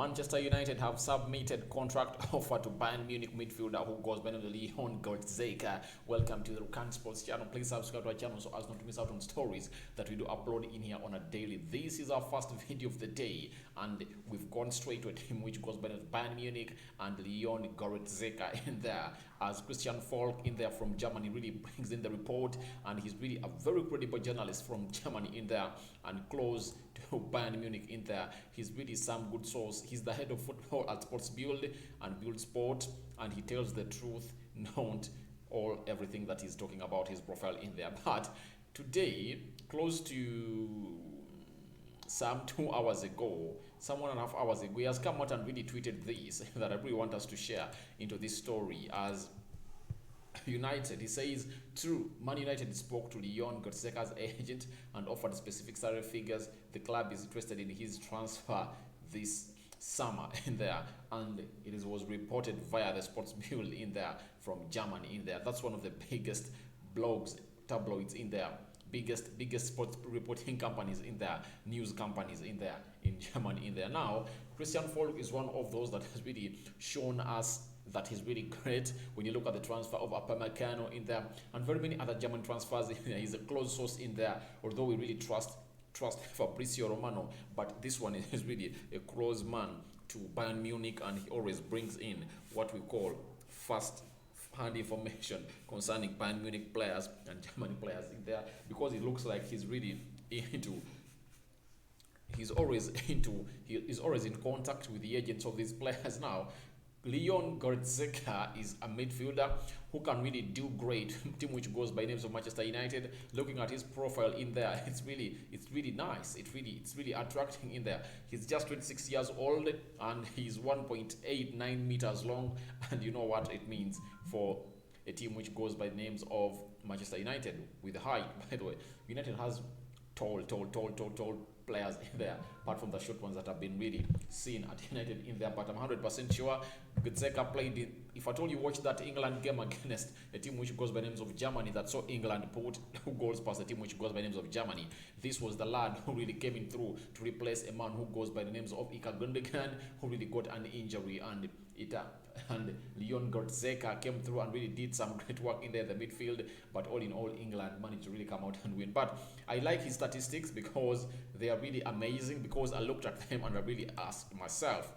Manchester United have submitted contract offer to Bayern Munich midfielder who goes by the name of Leon Goretzka. Welcome to the Rokani Sports channel. Please subscribe to our channel so as not to miss out on stories that we do upload in here on a daily. This is our first video of the day, and we've gone straight to a team which goes by the name of Bayern Munich and Leon Goretzka in there, as Christian Falk in there from Germany really brings in the report, and he's really a very credible journalist from Germany in there and close to Bayern Munich in there. He's really some good source. He's the head of football at Sports Build and Build Sport, and he tells the truth, not everything that he's talking about his profile in there. But today, close to some 2 hours ago, some 1.5 hours ago, he has come out and really tweeted this that I really want us to share into this story. As United, he says, true, Man United spoke to Leon Goretzka's agent and offered specific salary figures. The club is interested in his transfer this summer in there, and it was reported via the Sports Build in there from Germany in there. That's one of the biggest blogs, tabloids in there, biggest sports reporting companies in there, news companies in there in Germany in there. Now Christian Falk is one of those that has really shown us that he's really great when you look at the transfer of Upamecano in there and very many other German transfers in there. He's a close source in there, although we really trust Fabrizio Romano, but this one is really a close man to Bayern Munich, and he always brings in what we call first-hand information concerning Bayern Munich players and German players in there, because it looks like he's really he's always in contact with the agents of these players. Now Leon Goretzka is a midfielder who can really do great. Team which goes by names of Manchester United. Looking at his profile in there, it's really nice. It's really attracting in there. He's just 26 years old and he's 1.89 meters long, and you know what it means for a team which goes by the names of Manchester United with height. By the way, United has tall players in there, apart from the short ones that have been really seen at United in there. But I'm 100% sure Goretzka played in, if at all you watch that England game against a team which goes by names of Germany, that saw England put 2 goals past the team which goes by names of Germany. This was the lad who really came in through to replace a man who goes by the names of Gundogan, who really got an injury, and Leon Goretzka came through and really did some great work in there, the midfield. But all in all, England managed to really come out and win. But I like his statistics because they are really amazing, because I looked at them and I really asked myself,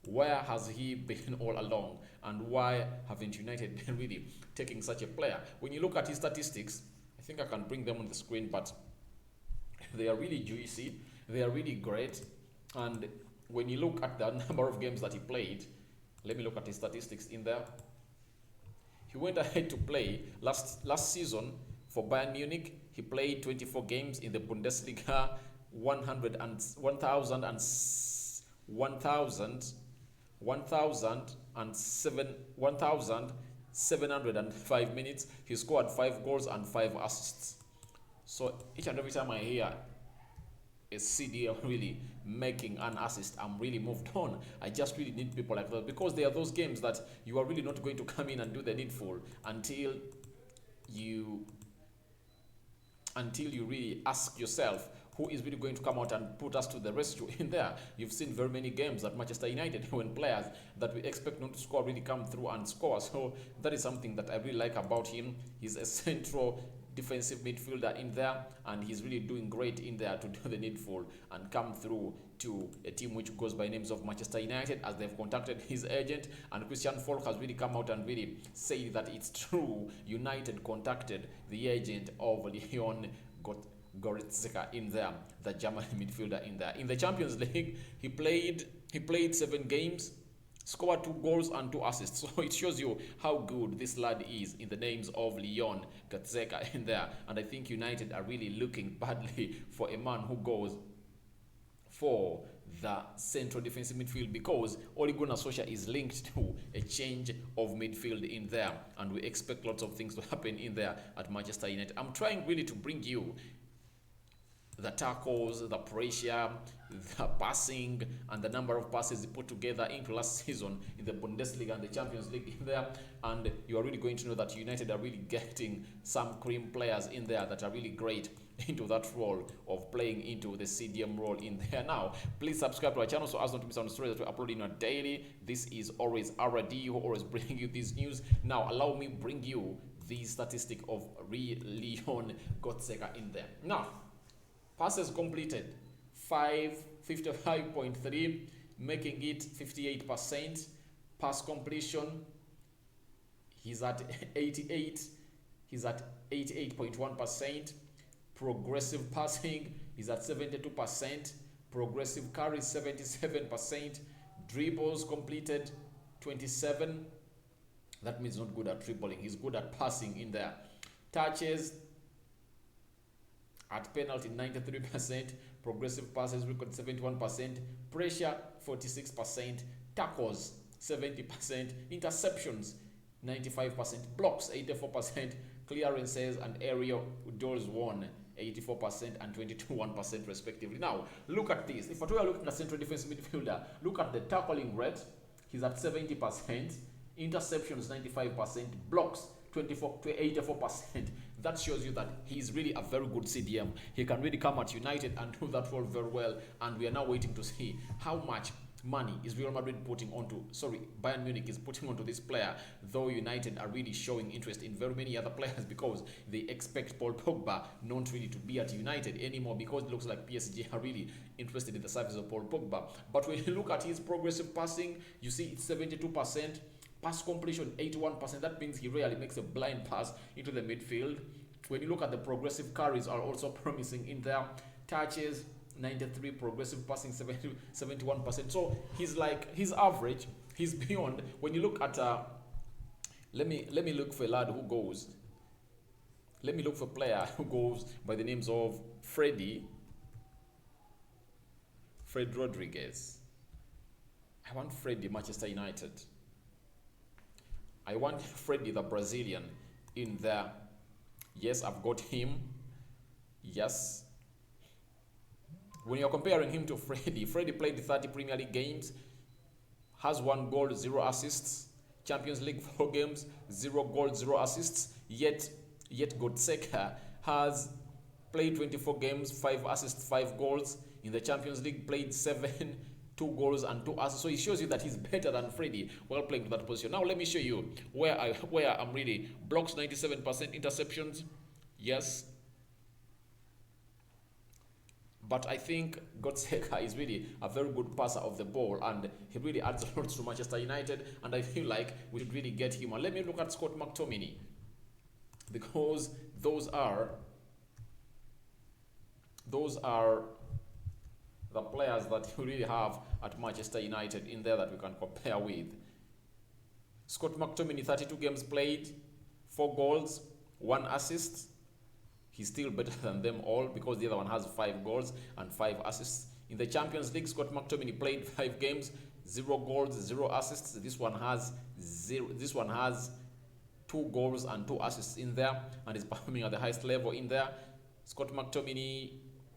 where has he been all along, and why haven't United been really taking such a player? When you look at his statistics, I think I can bring them on the screen, but they are really juicy, they are really great. And when you look at the number of games that he played, let me look at his statistics in there. He went ahead to play last season for Bayern Munich. He played 24 games in the Bundesliga, 1,705 minutes. He scored 5 goals and 5 assists. So each and every time I hear a CDL really making an assist, I'm really moved on. I just really need people like that, because there are those games that you are really not going to come in and do the needful until you really ask yourself, who is really going to come out and put us to the rescue in there. You've seen very many games at Manchester United when players that we expect not to score really come through and score. So that is something that I really like about him. He's a central defensive midfielder in there, and he's really doing great in there to do the needful and come through to a team which goes by names of Manchester United, as they've contacted his agent. And Christian Falk has really come out and really said that it's true. United contacted the agent of Leon Goretzka in there, the German midfielder in there. In the Champions League, he played 7 games, scored 2 goals and 2 assists. So it shows you how good this lad is in the names of Leon Goretzka in there. And I think United are really looking badly for a man who goes for the central defensive midfield, because Ole Gunnar Solskjaer is linked to a change of midfield in there, and we expect lots of things to happen in there at Manchester United. I'm trying really to bring you the tackles, the pressure, the passing, and the number of passes he put together into last season in the Bundesliga and the Champions League in there. And you are really going to know that United are really getting some cream players in there that are really great into that role of playing into the CDM role in there. Now, please subscribe to our channel so as not to miss out on stories that we upload in a daily. This is always RD who always bring you this news. Now, allow me bring you the statistic of Leon Goretzka in there. Now, passes completed 55.3, making it 58%. Pass completion, he's at 88. He's at 88.1%. Progressive passing is at 72%. Progressive carry 77%. Dribbles completed 27. That means not good at dribbling. He's good at passing in there. Touches at penalty 93%. Progressive passes record 71%. Pressure 46%. Tackles 70%. Interceptions 95%. Blocks 84%. Clearances and aerial duels won 84% and 21% respectively. Now, look at this. If we are looking at central defensive midfielder, look at the tackling rate. He's at 70%. Interceptions 95%. Blocks 24 to 84%. That shows you that he's really a very good CDM. He can really come at United and do that role very well. And we are now waiting to see how much money is Real Madrid Bayern Munich is putting onto this player, though United are really showing interest in very many other players because they expect Paul Pogba not really to be at United anymore, because it looks like PSG are really interested in the service of Paul Pogba. But when you look at his progressive passing, you see it's 72%. Pass completion 81%. That means he rarely makes a blind pass into the midfield. When you look at the progressive carries are also promising in there. Touches 93, progressive passing 71%. So he's average. He's beyond. When you look at let me look for a lad who goes. Let me look for a player who goes by the names of Fred Rodriguez. I want Freddy Manchester United. I want Freddy the Brazilian in there. Yes, I've got him. Yes. When you're comparing him to Freddy played 30 Premier League games, has 1 goal, 0 assists. Champions League 4 games, 0 goals, 0 assists. Yet Goretzka has played 24 games, 5 assists, 5 goals. In the Champions League, played 7, 2 goals and 2 assists. So it shows you that he's better than Freddy while playing to that position. Now let me show you where I'm really. Blocks 97%, interceptions, yes. But I think Goretzka is really a very good passer of the ball, and he really adds a lot to Manchester United, and I feel like we should really get him. And let me look at Scott McTominay, because those are the players that you really have at Manchester United in there that we can compare with. Scott McTominay, 32 games played, 4 goals, 1 assist. He's still better than them all because the other one has 5 goals and 5 assists. In the Champions League, Scott McTominay played 5 games, 0 goals, 0 assists. This one has 2 goals and 2 assists in there, and is performing at the highest level in there. Scott McTominay,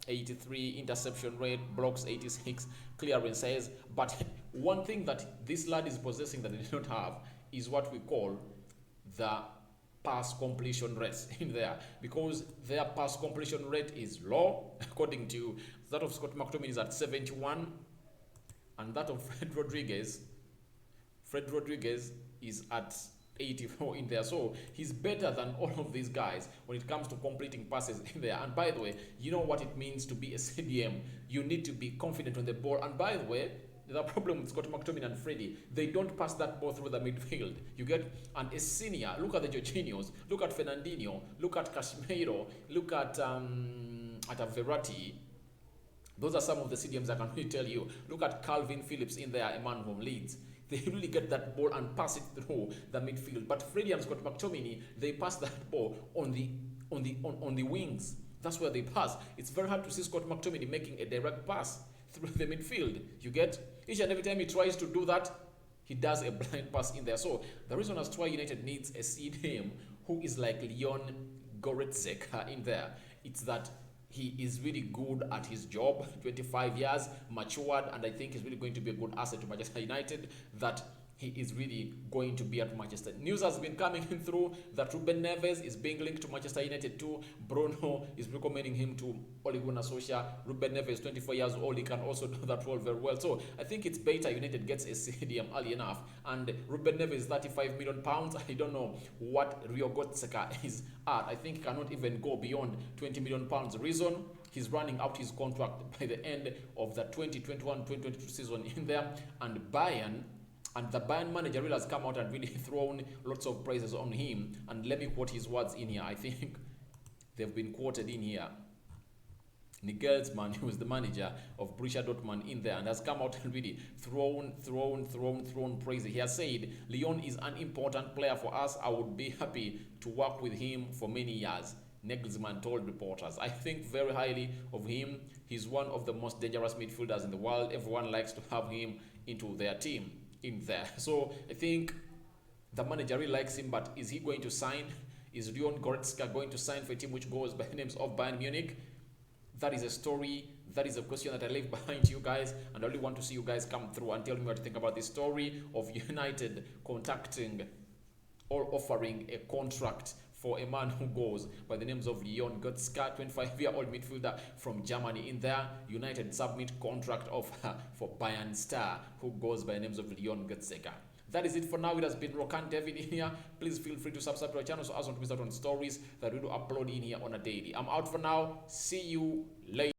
83 interception rate, blocks 86, clearances. But one thing that this lad is possessing that they don't have is what we call the pass completion rates in there, because their pass completion rate is low. According to that of Scott McTominay is at 71, and that of Fred Rodriguez is at 84 in there. So he's better than all of these guys when it comes to completing passes in there. And by the way, you know what it means to be a CDM. You need to be confident on the ball. And by the way, the problem with Scott McTominay and Freddy, they don't pass that ball through the midfield. You get? And a senior, look at the Jorginhos, look at Fernandinho, look at Casemiro, look at Verratti. Those are some of the CDMs I can really tell you. Look at Calvin Phillips in there, a man from Leeds. They really get that ball and pass it through the midfield. But Freddy and Scott McTominay, they pass that ball on the wings. That's where they pass. It's very hard to see Scott McTominay making a direct pass through the midfield. You get? Each and every time he tries to do that, he does a blind pass in there. So the reason as to why United needs a CDM who is like Leon Goretzka in there, it's that he is really good at his job. 25 years, matured, and I think he's really going to be a good asset to Manchester United. That he is really going to be at Manchester. News has been coming through that Ruben Neves is being linked to Manchester United too. Bruno is recommending him to Ole Gunnar Solskjaer. Ruben Neves, 24 years old, he can also do that role very well. So I think it's better United gets a CDM early enough. And Ruben Neves, 35 million pounds. I don't know what Rio Goretzka is at. I think he cannot even go beyond 20 million pounds. The reason, he's running out his contract by the end of the 2021-2022 season in there, and the Bayern manager really has come out and really thrown lots of praises on him. And let me quote his words in here. I think they've been quoted in here. Nagelsmann, who is the manager of Borussia Dortmund, in there, and has come out and really thrown praise. He has said, Leon is an important player for us. I would be happy to work with him for many years. Nagelsmann told reporters. I think very highly of him. He's one of the most dangerous midfielders in the world. Everyone likes to have him into their team in there. So I think the manager really likes him, but is he going to sign? Is Leon Goretzka going to sign for a team which goes by the names of Bayern Munich? That is a story. That is a question that I leave behind you guys, and I really want to see you guys come through and tell me what you think about this story of United contacting or offering a contract for a man who goes by the names of Leon Goretzka, 25-year-old midfielder from Germany in there. United submit contract offer for Bayern star who goes by the names of Leon Goretzka. That is it for now. It has been Rokani David in here. Please feel free to subscribe to our channel so as not to miss out on stories that we do upload in here on a daily. I'm out for now. See you later.